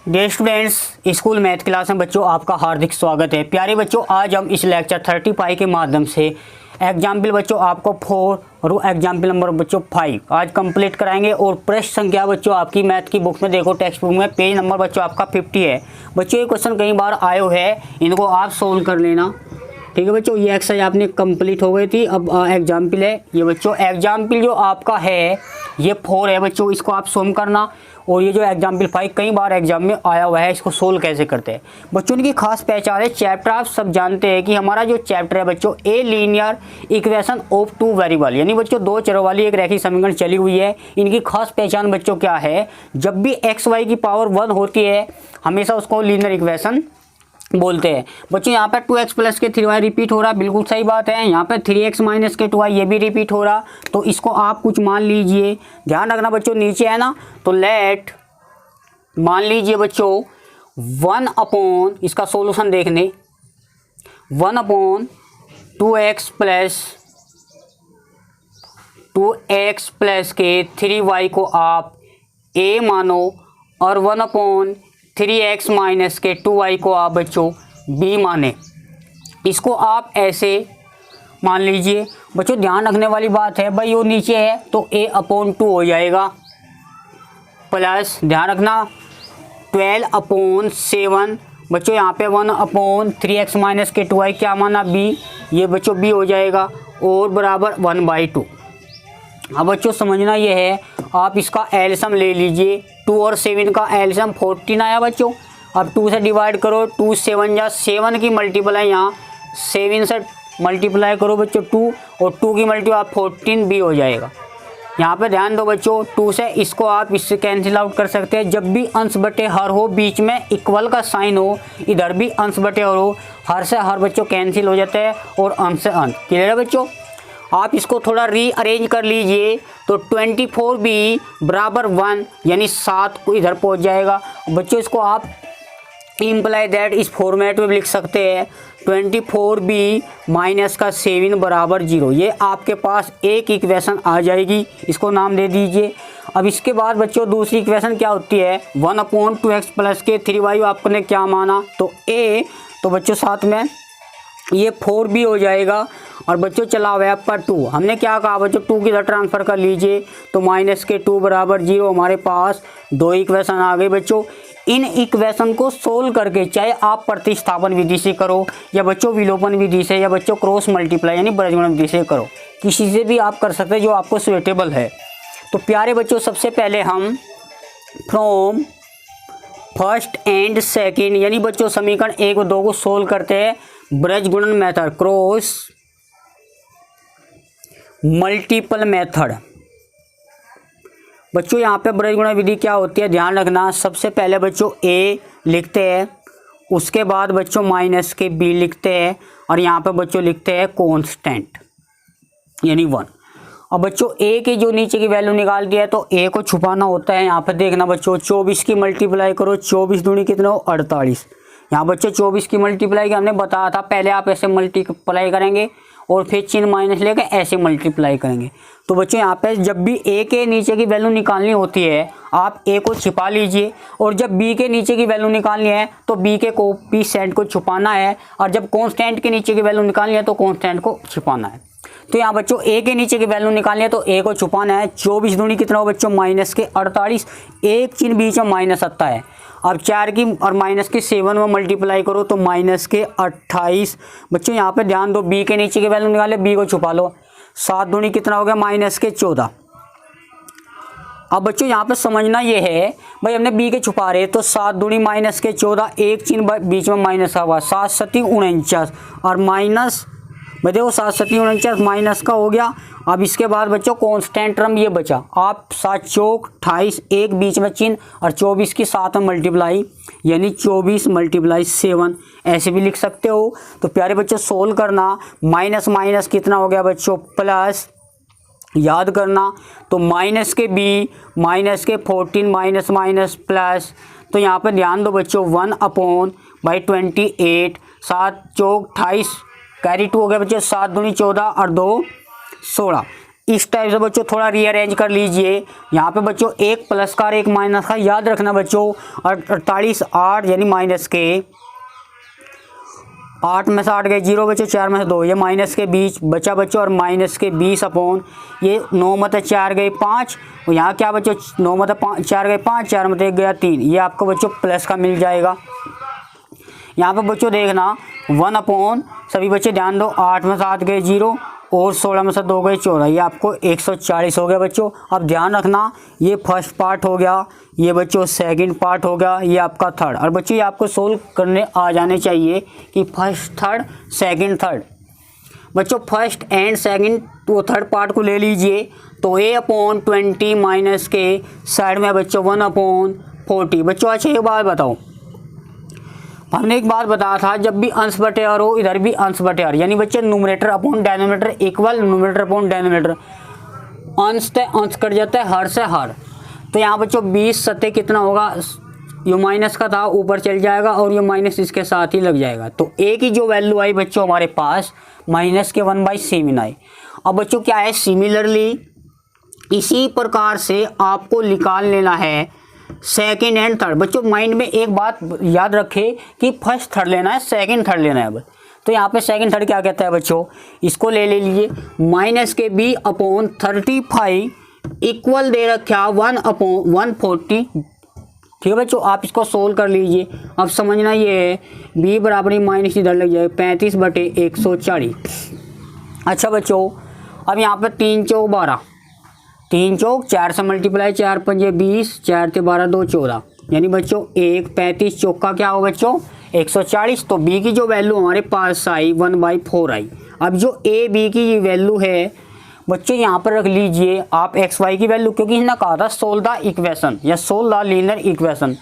Dear students, school math class में बच्चों आपका हार्दिक स्वागत है। प्यारे बच्चों, आज हम इस लेक्चर 35 के माध्यम से एग्जाम्पल बच्चों आपको 4 और एग्जाम्पल नंबर बच्चों 5 आज कंप्लीट कराएंगे। और प्रश्न संख्या बच्चों आपकी मैथ की बुक में देखो, टेक्स्ट बुक में पेज नंबर बच्चों आपका 50 है। बच्चों ये क्वेश्चन कई बार आए हुए हैं, इनको आप सोल्व कर लेना। ठीक है बच्चों, ये एक्सरसाइज आपने कंप्लीट हो गई थी। अब एग्जाम्पल है ये बच्चों, एग्जाम्पल जो आपका है ये 4 है बच्चों, इसको आप सोल्व करना। और ये जो एग्जाम्पल 5 कई बार एग्जाम में आया हुआ है, इसको सोल्व कैसे करते हैं बच्चों। इनकी खास पहचान है। चैप्टर आप सब जानते हैं कि हमारा जो चैप्टर है बच्चों, a linear equation of 2 variable, यानी बच्चों 2 चरों वाली एक रैखिक समीकरण चली हुई है। इनकी खास पहचान बच्चों क्या है, जब भी एक्स वाई की पावर 1 होती है हमेशा उसको लीनियर इक्वेशन बोलते हैं बच्चों। यहाँ पर 2x प्लस के 3y रिपीट हो रहा, बिल्कुल सही बात है। यहाँ पर 3x माइनस के 2y ये भी रिपीट हो रहा, तो इसको आप कुछ मान लीजिए। ध्यान रखना बच्चों, नीचे है ना, तो लेट मान लीजिए बच्चों 1 अपॉन, इसका सॉल्यूशन देखने 1 अपॉन 2x प्लस के 3y को आप a मानो, और 1 अपॉन 3x माइनस के 2y को आप बच्चों b माने। इसको आप ऐसे मान लीजिए बच्चों। ध्यान रखने वाली बात है भाई, वो नीचे है तो a अपॉन 2 हो जाएगा, प्लस ध्यान रखना 12 अपॉन 7 बच्चों, यहाँ पे 1 अपॉन 3x माइनस के 2y क्या माना b, ये बच्चों b हो जाएगा, और बराबर 1/2। अब बच्चों समझना ये है, आप इसका एलसीएम ले लीजिए। 2 और 7 का एलसीएम 14 आया बच्चों। अब 2 से डिवाइड करो, 2 7 जा 7 की मल्टीप्लाई यहाँ 7 से मल्टीप्लाई करो बच्चों 2, और 2 की मल्टीप्लाई 14 भी हो जाएगा। यहाँ पे ध्यान दो बच्चों, 2 से इसको आप इससे कैंसिल आउट कर सकते हैं। जब भी अंश बटे हर हो, बीच में इक्वल का साइन हो, इधर भी अंश बटे हर हो, हर से हर बच्चों कैंसिल हो जाते हैं और अंश से अंश। क्लियर है बच्चों। आप इसको थोड़ा रीअरेंज कर लीजिए, तो 24 भी बराबर 1 यानी 7 को इधर पहुंच जाएगा बच्चों। इसको आप इम्प्लाई दैट इस फॉर्मेट में लिख सकते हैं, 24 बी माइनस का 7 बराबर 0। ये आपके पास एक इक्वेशन आ जाएगी, इसको नाम दे दीजिए। अब इसके बाद बच्चों दूसरी इक्वेशन क्या होती है, 1 अपॉन 2x प्लस के 3y आपने क्या माना, तो a, तो बच्चों साथ में ये 4b हो जाएगा। और बच्चों चला हुआ है आपका 2, हमने क्या कहा बच्चों 2 की इधर ट्रांसफ़र कर लीजिए, तो माइनस के 2 बराबर 0। हमारे पास 2 इक्वेशन आ गई बच्चों। इन इक्वेशन को सोल्व करके, चाहे आप प्रतिस्थापन विधि से करो या बच्चों विलोपन विधि से, या बच्चों क्रॉस मल्टीप्लाई यानी बीजगणित विधि से करो, किसी से भी आप कर सकते हैं जो आपको सुटेबल है। तो प्यारे बच्चों, सबसे पहले हम फ्रॉम फर्स्ट एंड सेकेंड यानी बच्चों समीकरण 1 और 2 को सोल्व करते हैं बीजगणित मेथड, क्रॉस मल्टीपल मेथड। बच्चों यहाँ पे बीजगणित विधि क्या होती है, ध्यान रखना। सबसे पहले बच्चों a लिखते हैं, उसके बाद बच्चों माइनस के b लिखते हैं, और यहाँ पे बच्चों लिखते हैं कांस्टेंट यानी 1। अब बच्चों a की जो नीचे की वैल्यू निकाल दिया है, तो a को छुपाना होता है। यहाँ पे देखना बच्चों, 24 की मल्टीप्लाई करो, 24 दूनी कितना हो 48। यहाँ बच्चों 24 की मल्टीप्लाई हमने बताया था, पहले आप ऐसे मल्टीप्लाई करेंगे और फिर चिन्ह माइनस लेकर ऐसे मल्टीप्लाई करेंगे। तो बच्चों यहाँ पे जब भी a के नीचे की वैल्यू निकालनी होती है, आप a को छिपा लीजिए, और जब b के नीचे की वैल्यू निकालनी है तो b के कोएफिशिएंट को छुपाना है, और जब कांस्टेंट के नीचे की वैल्यू निकालनी है तो कांस्टेंट को छिपाना है। तो यहाँ बच्चों a के नीचे की वैल्यू निकालनी है तो a को छुपाना है। 24 दूनी कितना हो बच्चों माइनस के 48, एक चिन्ह बीच में माइनस आता है। अब 4 की और माइनस के 7 में मल्टीप्लाई करो तो माइनस के 28। बच्चों यहाँ पे ध्यान दो, b के नीचे की वैल्यू निकाले, b को छुपा लो। 7 दूनी कितना हो गया माइनस के 14। अब बच्चों यहाँ पे समझना ये है भाई, हमने b के छुपा रहे तो 7 दूनी माइनस के 14, एक चिन्ह बीच में माइनस हुआ, 7 7 49 और माइनस भाई देखो 7 7 49 माइनस का हो गया। अब इसके बाद बच्चों कांस्टेंट टर्म ये बचा, आप 7 चौक 28, एक बीच में चिन्ह, और 24 की 7 में मल्टीप्लाई यानी 24 मल्टीप्लाई 7 ऐसे भी लिख सकते हो। तो प्यारे बच्चों सोल्व करना, माइनस माइनस कितना हो गया बच्चों प्लस, याद करना तो माइनस के b माइनस के 14 माइनस माइनस प्लस। तो यहाँ पर ध्यान दो बच्चों 1 अपॉन बाई 28, 7 चौक 28 कैरी 2 हो गया बच्चों, 7 दूनी 14 और 2 16। इस टाइप से बच्चों थोड़ा रीअरेंज कर लीजिए। यहाँ पे बच्चों एक प्लस का और एक माइनस का याद रखना बच्चों। और 48 8 यानी माइनस के 8 में से 8 गए 0 बच्चों, 4 में से 2 ये माइनस के बीच बचा बच्चों, और माइनस के 20 अपॉन ये 9 में से 4 गए 5, और यहाँ क्या बच्चों 9 में से 4 गए 5, 4 में से 1 गया 3, ये आपको बच्चों प्लस का मिल जाएगा। यहाँ पे बच्चों देखना 1 अपॉन सभी बच्चे ध्यान दो, 8 में से 7 गए 0 और 16 में से 2 गए 14, ये आपको 140 हो गया बच्चों। अब ध्यान रखना ये फर्स्ट पार्ट हो गया, ये बच्चों सेकंड पार्ट हो गया, ये आपका थर्ड। और बच्चों ये आपको सोल्व करने आ जाने चाहिए कि फर्स्ट थर्ड सेकंड थर्ड। बच्चों फर्स्ट एंड सेकंड तो थर्ड पार्ट को ले लीजिए, तो a अपॉन 20 माइनस के साइड में बच्चों 1 अपॉन 40। बच्चों अच्छा एक बात बताओ, हमने एक बात बताया था जब भी अंश बटे हर हो इधर भी अंश बटे हर, यानी बच्चे numerator upon denominator equal numerator upon denominator, अंश से अंश कट जाता है हर से हर। तो यहाँ बच्चों 20 सत्ते कितना होगा, ये माइनस का था ऊपर चल जाएगा और ये माइनस इसके साथ ही लग जाएगा। तो a की जो वैल्यू आई बच्चों हमारे पास माइनस के 1/7 आई। अब बच्चों क्या है, सिमिलरली इसी प्रकार से आपको निकाल लेना है सेकंड एंड थर्ड। बच्चों माइंड में एक बात याद रखें कि फर्स्ट थर्ड लेना है सेकंड थर्ड लेना है। अब तो यहाँ पे सेकंड थर्ड क्या कहता है बच्चों, इसको ले लीजिए माइनस के b अपॉन 35 इक्वल दे रखा 1 अपॉन 140। ठीक है बच्चों, आप इसको सोल्व कर लीजिए। अब समझना ये है b बराबर माइनस इधर लग जाए 35/140। अच्छा बच्चों अब यहाँ पे 3 चौक 12, 3 चौक 4 से मल्टीप्लाई 4 पंजे 20, 4 से 12 2 14, यानी बच्चों 1 35 चौक का क्या हो बच्चों 140। तो b की जो वैल्यू हमारे पास आई 1/4 आई। अब जो a b की वैल्यू है बच्चों यहाँ पर रख लीजिए आप एक्स वाई की वैल्यू, क्योंकि इसने कहा था सोल्व द इक्वेशन या सोल्व द लीनियर इक्वेशन,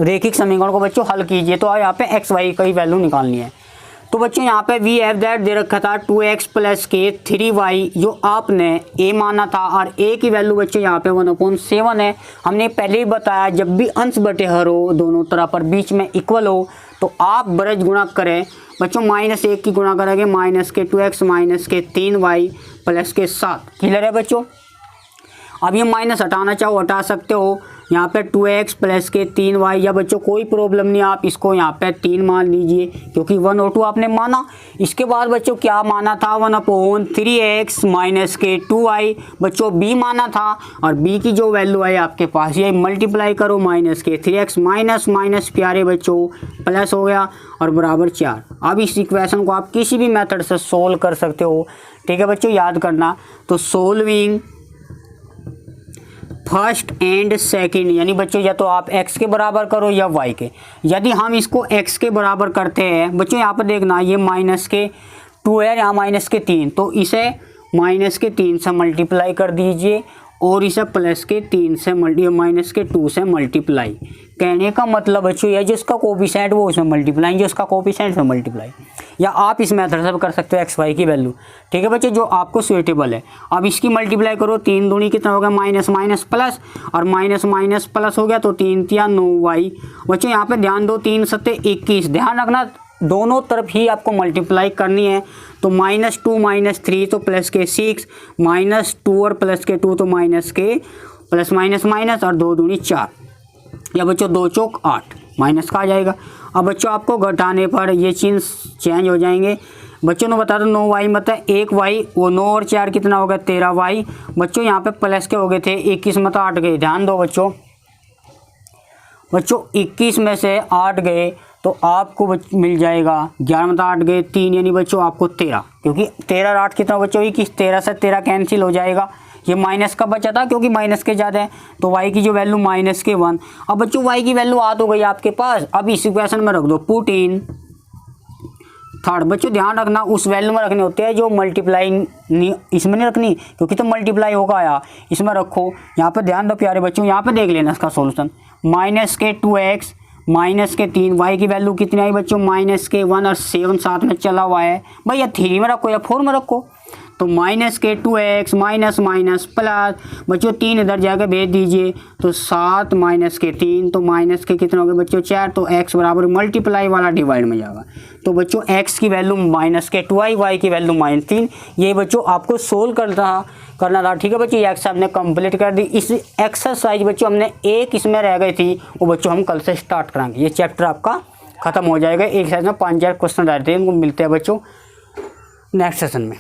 रेखिक समीकरण को बच्चों हल कीजिए। तो यहाँ पे एक्स वाई की वैल्यू निकालनी है। तो बच्चों यहाँ पे वी हैव दैट दे रखा था 2x + के 3y जो आपने a माना था, और a की वैल्यू बच्चों यहाँ पे 1/7 है। हमने पहले ही बताया जब भी अंश बटे हर हो दोनों तरफ पर बीच में इक्वल हो तो आप ब्रज गुणा करें बच्चों, -1 की गुणा करेंगे माइनस के 2x माइनस के 3y प्लस के 7। क्लियर है बच्चों। अब ये माइनस हटाना चाहो हटा सकते हो, यहाँ पे 2x + के 3y, या बच्चों कोई प्रॉब्लम नहीं, आप इसको यहाँ पे 3 मान लीजिए क्योंकि 1 और 2 आपने माना। इसके बाद बच्चों क्या माना था 1/3x माइनस के 2y, बच्चों b माना था, और b की जो वैल्यू है आपके पास ये मल्टीप्लाई करो माइनस के 3x माइनस माइनस प्यारे बच्चों प्लस हो गया और बराबर 4। अब इस इक्वेशन को आप किसी भी मेथड से सोल्व कर सकते हो। ठीक है बच्चों, याद करना। तो सोल्विंग फर्स्ट एंड सेकंड, यानी बच्चों या तो आप x के बराबर करो या y के। यदि हम इसको x के बराबर करते हैं बच्चों, यहाँ पर देखना ये माइनस के 2 है, यहाँ माइनस के 3, तो इसे माइनस के 3 से मल्टीप्लाई कर दीजिए और इसे प्लस के 3 से माइनस के 2 से मल्टीप्लाई। कहने का मतलब बच्चों यह जिसका कोफिशिएंट वो उसमें मल्टीप्लाई, जिसका कोफिशिएंट में मल्टीप्लाई, या आप इस मेथड से कर सकते हो एक्स वाई की वैल्यू। ठीक है बच्चों, जो आपको सुइटेबल है। अब इसकी मल्टीप्लाई करो, 3 दूनी कितना होगा माइनस माइनस प्लस, और माइनस माइनस प्लस हो गया तो 3 तिया 9y। बच्चों यहाँ पे ध्यान दो 3 सत्ते 21, ध्यान रखना दोनों तरफ ही आपको मल्टीप्लाई करनी है। तो -2 -3 तो प्लस के 6, -2 और प्लस के 2 तो माइनस के प्लस माइनस माइनस, और 2 दूनी 4, या बच्चों 2 चौक 8 माइनस का आ जाएगा। अब बच्चों आपको घटाने पर ये चिन्ह चेंज हो जाएंगे। बच्चों ने बता दो 9y मतलब 1y, वो 9 और 4 कितना हो गया 13y। बच्चों यहाँ पे प्लस के हो गए थे 21 मतलब 8 गए। ध्यान दो बच्चों 21 में से 8 गए तो आपको मिल जाएगा 11 मतलब 8 गए 3, यानी बच्चों आपको 13, क्योंकि 13 और 8 कितना बच्चों 21, 13 से 13 कैंसिल हो जाएगा। ये माइनस का बचा था क्योंकि माइनस के ज़्यादा है, तो y की जो वैल्यू माइनस के 1। अब बच्चों y की वैल्यू आ तो गई आपके पास, अब इस इक्वेशन में रख दो पुट इन थर्ड। बच्चों ध्यान रखना उस वैल्यू में रखने होते हैं जो मल्टीप्लाई नहीं, इसमें नहीं रखनी क्योंकि तो मल्टीप्लाई होगा या इसमें रखो। यहाँ पे ध्यान दो प्यारे बच्चों, यहाँ पे देख लेना इसका सॉल्यूशन। माइनस के 2x माइनस के 3, y की वैल्यू कितनी आई बच्चों माइनस के 1 और 7 साथ में चला हुआ है भाई, या 3 में रखो या 4 में रखो। तो माइनस के 2x माइनस माइनस प्लस बच्चों 3 इधर जाकर भेज दीजिए तो 7 माइनस के 3, तो माइनस के कितने हो गए बच्चों 4, तो x बराबर मल्टीप्लाई वाला डिवाइड में जाएगा। तो बच्चों x की वैल्यू माइनस के 2i, y की वैल्यू -3। ये बच्चों आपको सोल्व करना था। ठीक है बच्चों, ये एक्सरसाइज हमने कंप्लीट कर दी। इस एक्सरसाइज बच्चों हमने एक इसमें रह गई थी, वो बच्चों हम कल से स्टार्ट कराएंगे। ये चैप्टर आपका खत्म हो जाएगा। एक एक्सरसाइज में 5 क्वेश्चन रहते हैं। उनको मिलते हैं बच्चों नेक्स्ट सेशन में।